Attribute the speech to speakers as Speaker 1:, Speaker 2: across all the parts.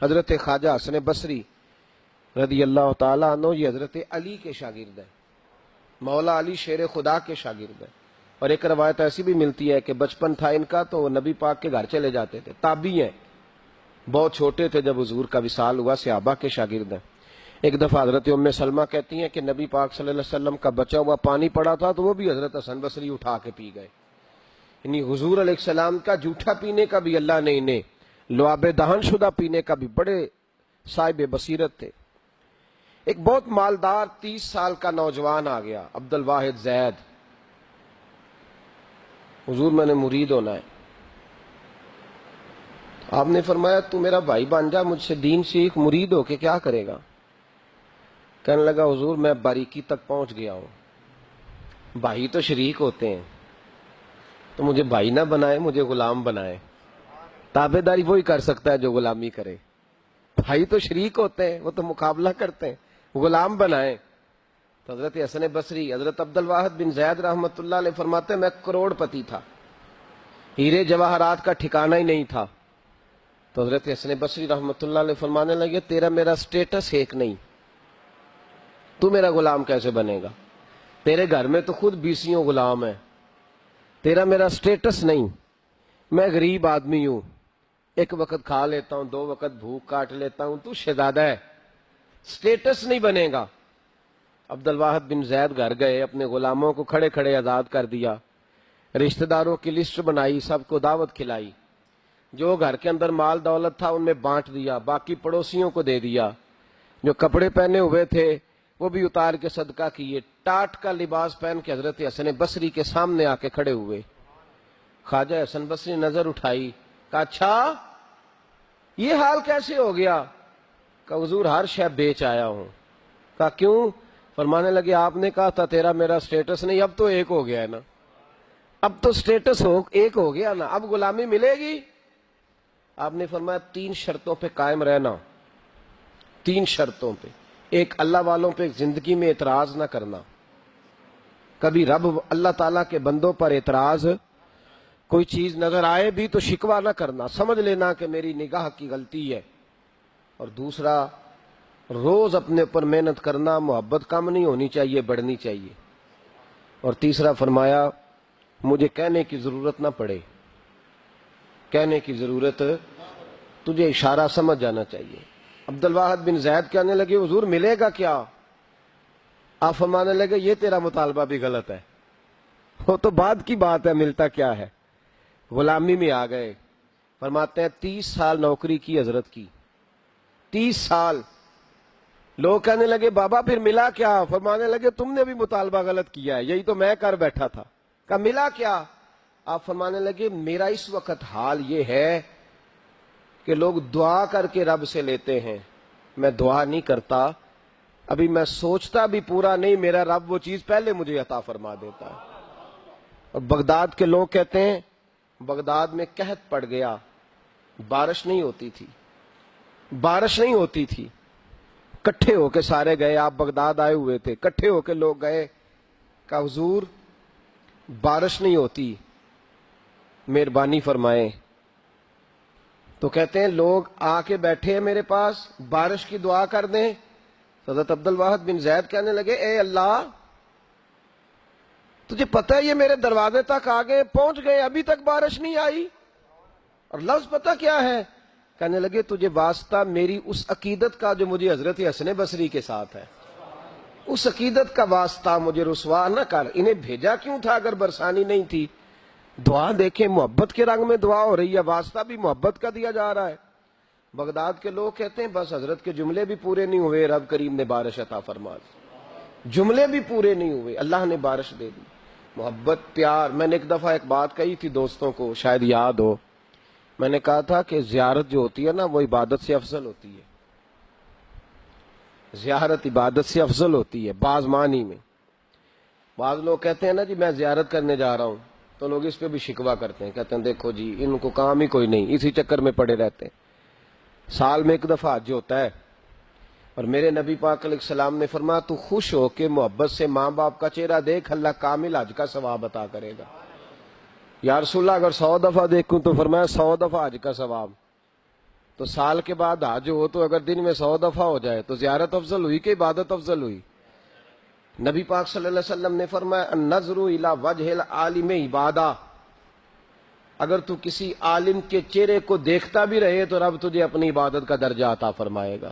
Speaker 1: حضرت خواجہ حسن بصری رضی اللہ تعالیٰ عنہ یہ حضرت علی کے شاگرد ہیں، مولا علی شیر خدا کے شاگرد ہیں۔ اور ایک روایت ایسی بھی ملتی ہے کہ بچپن تھا ان کا تو وہ نبی پاک کے گھر چلے جاتے تھے، تابعی ہیں، بہت چھوٹے تھے جب حضور کا وصال ہوا، صحابہ کے شاگرد ہیں۔ ایک دفعہ حضرت ام سلمہ کہتی ہیں کہ نبی پاک صلی اللہ علیہ وسلم کا بچا ہوا پانی پڑا تھا تو وہ بھی حضرت حسن بصری اٹھا کے پی گئے، یعنی حضور علیہ السلام کا جھوٹا پینے کا بھی اللہ نے انہیں، لعاب دہن شدہ پینے کا بھی بڑے صاحب بصیرت تھے۔ ایک بہت مالدار 30 سال کا نوجوان آ گیا، عبد الواحد زید، حضور میں نے مرید ہونا ہے۔ آپ نے فرمایا تو میرا بھائی بن جا، مجھ سے دین سیکھ، مرید ہو کے کیا کرے گا؟ کہنے لگا حضور میں باریکی تک پہنچ گیا ہوں، بھائی تو شریک ہوتے ہیں، تو مجھے بھائی نہ بنائے، مجھے غلام بنائے۔ تابع داری وہی کر سکتا ہے جو غلامی کرے، بھائی تو شریک ہوتے ہیں، وہ تو مقابلہ کرتے ہیں، غلام بنائے۔ تو حضرت حسن بصری، حضرت عبد الواحد بن زید رحمۃ اللہ علیہ فرماتے ہیں میں کروڑ پتی تھا، ہیرے جواہرات کا ٹھکانہ ہی نہیں تھا۔ تو حضرت حسن بصری رحمۃ اللہ علیہ فرمانے لگے تیرا میرا سٹیٹس ایک نہیں، تو میرا غلام کیسے بنے گا؟ تیرے گھر میں تو خود 20 غلام ہیں، تیرا میرا سٹیٹس نہیں، میں غریب آدمی ہوں، ایک وقت کھا لیتا ہوں، 2 وقت بھوک کاٹ لیتا ہوں، تو شہزادہ ہے، سٹیٹس نہیں بنے گا۔ عبد الواحد بن زید گھر گئے، اپنے غلاموں کو کھڑے کھڑے آزاد کر دیا، رشتہ داروں کی لسٹ بنائی، سب کو دعوت کھلائی، جو گھر کے اندر مال دولت تھا ان میں بانٹ دیا، باقی پڑوسیوں کو دے دیا، جو کپڑے پہنے ہوئے تھے وہ بھی اتار کے صدقہ کیے، ٹاٹ کا لباس پہن کے حضرت حسن بصری کے سامنے آ کے کھڑے ہوئے۔ خواجہ حسن بصری نے نظر اٹھائی، کہا اچھا یہ حال کیسے ہو گیا؟ کہا حضور ہر شے بیچ آیا ہوں۔ کہا کیوں؟ فرمانے لگے آپ نے کہا تھا تیرا میرا سٹیٹس نہیں، اب تو ایک ہو گیا ہے نا، اب تو سٹیٹس ایک ہو گیا نا، اب غلامی ملے گی؟ آپ نے فرمایا 3 شرطوں پہ قائم رہنا، 3 شرطوں پہ۔ ایک، اللہ والوں پہ زندگی میں اعتراض نہ کرنا، کبھی رب اللہ تعالیٰ کے بندوں پر اعتراض، کوئی چیز نظر آئے بھی تو شکوہ نہ کرنا، سمجھ لینا کہ میری نگاہ کی غلطی ہے۔ اور دوسرا، روز اپنے اوپر محنت کرنا، محبت کم نہیں ہونی چاہیے، بڑھنی چاہیے۔ اور تیسرا فرمایا مجھے کہنے کی ضرورت نہ پڑے، کہنے کی ضرورت، تجھے اشارہ سمجھ جانا چاہیے۔ عبد الواحد بن زید کہنے لگے حضور ملے گا کیا؟ آپ فرمانے لگے یہ تیرا مطالبہ بھی غلط ہے، وہ تو بعد کی بات ہے، ملتا کیا ہے؟ غلامی میں آ گئے۔ فرماتے ہیں 30 سال نوکری کی حضرت کی، 30 سال۔ لوگ کہنے لگے بابا پھر ملا کیا؟ فرمانے لگے تم نے بھی مطالبہ غلط کیا ہے، یہی تو میں کر بیٹھا تھا۔ کہا ملا کیا؟ آپ فرمانے لگے میرا اس وقت حال یہ ہے کہ لوگ دعا کر کے رب سے لیتے ہیں، میں دعا نہیں کرتا، ابھی میں سوچتا بھی پورا نہیں، میرا رب وہ چیز پہلے مجھے عطا فرما دیتا ہے۔ اور بغداد کے لوگ کہتے ہیں بغداد میں قحط پڑ گیا، بارش نہیں ہوتی تھی، بارش نہیں ہوتی تھی، کٹھے ہو کے سارے گئے، آپ بغداد آئے ہوئے تھے، کٹھے ہو کے لوگ گئے، کہا حضور بارش نہیں ہوتی، مہربانی فرمائیں۔ تو کہتے ہیں لوگ آ کے بیٹھے ہیں میرے پاس، بارش کی دعا کر دیں۔ حضرت عبد الواحد بن زید کہنے لگے اے اللہ تجھے پتہ ہے یہ میرے دروازے تک آگے پہنچ گئے، ابھی تک بارش نہیں آئی، اور لفظ پتہ کیا ہے؟ کہنے لگے تجھے واسطہ میری اس عقیدت کا جو مجھے حضرت حسن بصری کے ساتھ ہے، اس عقیدت کا واسطہ، مجھے رسوا نہ کر۔ انہیں بھیجا کیوں تھا اگر برسانی نہیں تھی؟ دعا دیکھیں، محبت کے رنگ میں دعا ہو رہی ہے، واسطہ بھی محبت کا دیا جا رہا ہے۔ بغداد کے لوگ کہتے ہیں بس حضرت کے جملے بھی پورے نہیں ہوئے، رب کریم نے بارش عطا فرما دی، جملے بھی پورے نہیں ہوئے، اللہ نے بارش دے دی۔ محبت، پیار۔ میں نے ایک دفعہ ایک بات کہی تھی دوستوں کو، شاید یاد ہو، میں نے کہا تھا کہ زیارت جو ہوتی ہے نا وہ عبادت سے افضل ہوتی ہے، زیارت عبادت سے افضل ہوتی ہے بعض معنی میں۔ بعض لوگ کہتے ہیں نا جی میں زیارت کرنے جا رہا ہوں، تو لوگ اس پہ بھی شکوہ کرتے ہیں، کہتے ہیں دیکھو جی ان کو کام ہی کوئی نہیں، اسی چکر میں پڑے رہتے ہیں۔ سال میں ایک دفعہ حج ہوتا ہے، اور میرے نبی پاک علیہ السلام نے فرمایا تو خوش ہو کے محبت سے ماں باپ کا چہرہ دیکھ، اللہ کامل حج کا ثواب عطا کرے گا۔ یا رسول اللہ اگر 100 دفعہ دیکھوں تو فرمایا 100 دفعہ حج کا ثواب۔ تو سال کے بعد حج ہو تو اگر دن میں 100 دفعہ ہو جائے تو زیارت افضل ہوئی کہ عبادت افضل ہوئی؟ نبی پاک صلی اللہ علیہ وسلم نے فرمایا النظر الی وجہ العالم عبادہ، اگر تو کسی عالم کے چہرے کو دیکھتا بھی رہے تو رب تجھے اپنی عبادت کا درجہ عطا فرمائے گا۔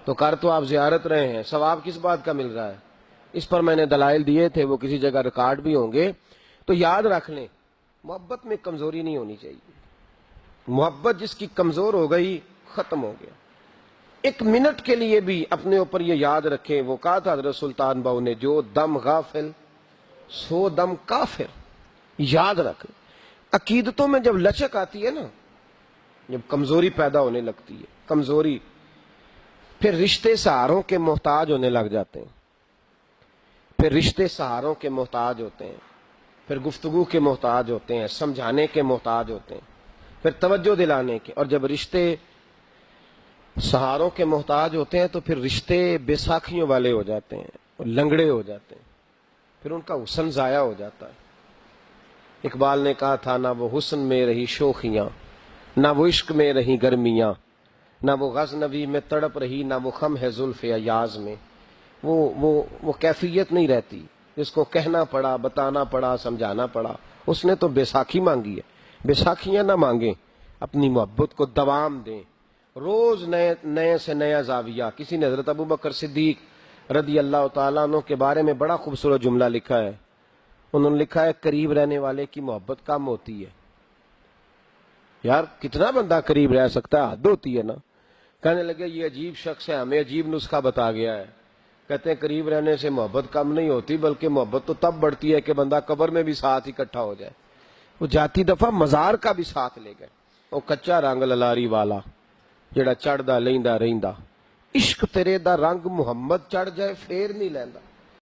Speaker 1: تو کر تو آپ زیارت رہے ہیں، ثواب کس بات کا مل رہا ہے؟ اس پر میں نے دلائل دیے تھے، وہ کسی جگہ ریکارڈ بھی ہوں گے۔ تو یاد رکھ لیں، محبت میں کمزوری نہیں ہونی چاہیے۔ محبت جس کی کمزور ہو گئی ختم ہو گیا۔ ایک منٹ کے لیے بھی اپنے اوپر یہ یاد رکھیں، وہ کہا تھا حضرت سلطان بہو نے، جو دم غافل سو دم کافر۔ یاد رکھ، عقیدتوں میں جب لچک آتی ہے نا، جب کمزوری پیدا ہونے لگتی ہے، کمزوری، پھر رشتے سہاروں کے محتاج ہونے لگ جاتے ہیں، پھر رشتے سہاروں کے محتاج ہوتے ہیں، پھر گفتگو کے محتاج ہوتے ہیں، سمجھانے کے محتاج ہوتے ہیں، پھر توجہ دلانے کے، اور جب رشتے سہاروں کے محتاج ہوتے ہیں تو پھر رشتے بے ساکھیوں والے ہو جاتے ہیں اور لنگڑے ہو جاتے ہیں، پھر ان کا حسن ضائع ہو جاتا ہے۔ اقبال نے کہا تھا نہ وہ حسن میں رہی شوخیاں، نہ وہ عشق میں رہی گرمیاں، نہ وہ غزنوی میں تڑپ رہی، نہ وہ خم ہے زلف ایاز میں۔ وہ کیفیت نہیں رہتی، جس کو کہنا پڑا، بتانا پڑا، سمجھانا پڑا، اس نے تو بیساکھی مانگی ہے۔ بیساکھیاں نہ مانگیں، اپنی محبت کو دوام دیں، روز نئے سے نیا زاویہ۔ کسی نے حضرت ابوبکر صدیق رضی اللہ تعالیٰ عنہ کے بارے میں بڑا خوبصورت جملہ لکھا ہے۔ انہوں نے لکھا ہے قریب رہنے والے کی محبت کم ہوتی ہے۔ یار کتنا بندہ قریب رہ سکتا ہے، حد ہوتی ہے نا۔ کہنے لگے یہ عجیب شخص ہے، ہمیں عجیب نسخہ بتا گیا ہے۔ کہتے ہیں قریب رہنے سے محبت کم نہیں ہوتی، بلکہ محبت تو تب بڑھتی ہے کہ بندہ قبر میں بھی ساتھ اکٹھا ہو جائے۔ وہ جاتی دفعہ مزار کا بھی ساتھ لے گئے۔ وہ کچا رنگ للاری والا جڑا چڑھدا لیندا رہندا، عشق تیرے دا رنگ محمد چڑھ جائے پھر نہیں لیندا۔